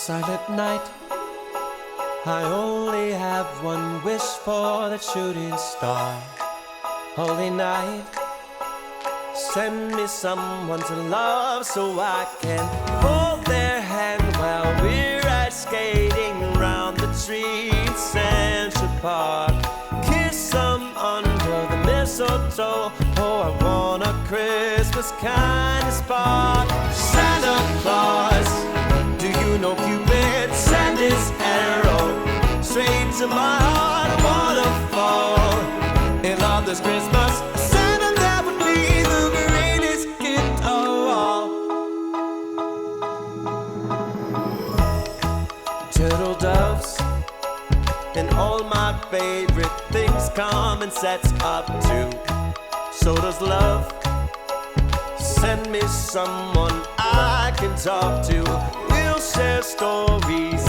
silent night, I only have one wish for that shooting star. Holy night, send me someone to love so I can hold their hand while we're ice skating round the trees in Central Park. Kiss them under the mistletoe. Oh, I want a Christmas kind of spark. Santa Claus, do you know Cupid sent his arrow straight to my heart? Waterfall in love this Christmas. Santa, that would be the greatest gift of all. Turtle doves and all my favorite things come in sets up too. So does love. Send me someone I can talk to. We'll share stories